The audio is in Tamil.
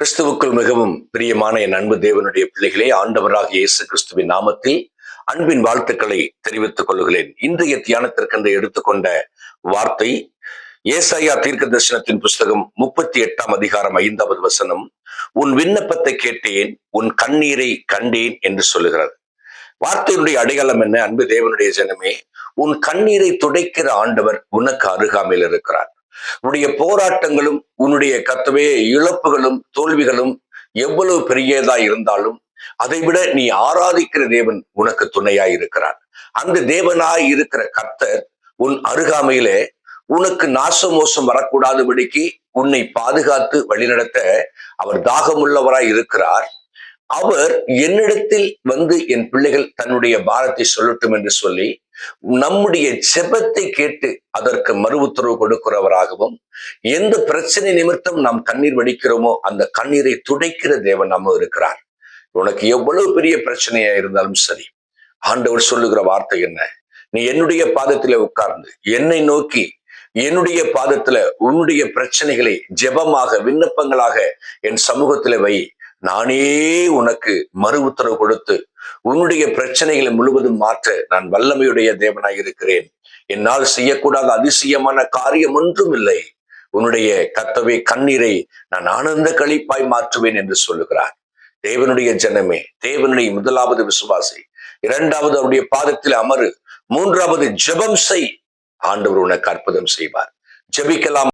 கிறிஸ்துவுக்குள் மிகவும் பிரியமான என் அன்பு தேவனுடைய பிள்ளைகளே, ஆண்டவராக இயேசு கிறிஸ்துவின் நாமத்தில் அன்பின் வாழ்த்துக்களை தெரிவித்துக் கொள்கிறேன். இன்றைய தியானத்திற்கென்று எடுத்துக்கொண்ட வார்த்தை ஏசாயா தீர்க்க தரிசனத்தின் புஸ்தகம் 38 அதிகாரம் 5வது வசனம். உன் விண்ணப்பத்தை கேட்டேன், உன் கண்ணீரை கண்டேன் என்று சொல்லுகிறது. வார்த்தையினுடைய அடையாளம் என்ன? அன்பு தேவனுடைய ஜனமே, உன் கண்ணீரை துடைக்கிற ஆண்டவர் உனக்கு அருகாமையில் இருக்கிறார். உன்னுடைய போராட்டங்களும் உன்னுடைய கர்த்தவே இழப்புகளும் தோல்விகளும் எவ்வளவு பெரியதா இருந்தாலும் அதைவிட நீ ஆராதிக்கிற தேவன் உனக்கு துணையாய் இருக்கிறார். அந்த தேவனாய் இருக்கிற கர்த்தர் உன் அருகாமையிலே உனக்கு நாசமோசம் வரக்கூடாதபடிக்கு உன்னை பாதுகாத்து வழிநடத்த அவர் தாகமுள்ளவராய் இருக்கிறார். அவர் என்னிடத்தில் வந்து என் பிள்ளைகள் தன்னுடைய பாரத்தை சொல்லட்டும் என்று சொல்லி நம்முடைய ஜெபத்தை கேட்டு அதற்கு மறு உத்தரவு கொடுக்கிறவராகவும், எந்த பிரச்சனை நிமித்தம் நாம் கண்ணீர் வடிக்கிறோமோ அந்த கண்ணீரை துடைக்கிற தேவன் நம்ம இருக்கிறார். உனக்கு எவ்வளவு பெரிய பிரச்சனையா இருந்தாலும் சரி, ஆண்டவர் சொல்லுகிற வார்த்தை என்ன? நீ என்னுடைய பாதத்திலே உட்கார்ந்து என்னை நோக்கி என்னுடைய பாதத்துல உன்னுடைய பிரச்சனைகளை ஜெபமாக விண்ணப்பங்களாக என் சமூகத்திலே வை, நானே உனக்கு மறு உத்தரவு கொடுத்து உன்னுடைய பிரச்சனைகளை முழுவதும் மாற்ற நான் வல்லமையுடைய தேவனாய் இருக்கிறேன். என்னால் செய்யக்கூடாத அதிசயமான காரியம் ஒன்றும் இல்லை. உன்னுடைய கர்த்தவே கண்ணீரை நான் ஆனந்த களிப்பாய் மாற்றுவேன் என்று சொல்லுகிறார். தேவனுடைய ஜனமே, தேவனுடைய முதலாவது விசுவாசி, இரண்டாவது அவருடைய பாதத்தில் அமரு, மூன்றாவது ஜெபம் செய். ஆண்டவர் உனக்கு அற்புதம் செய்வார். ஜெபிக்கலாம்.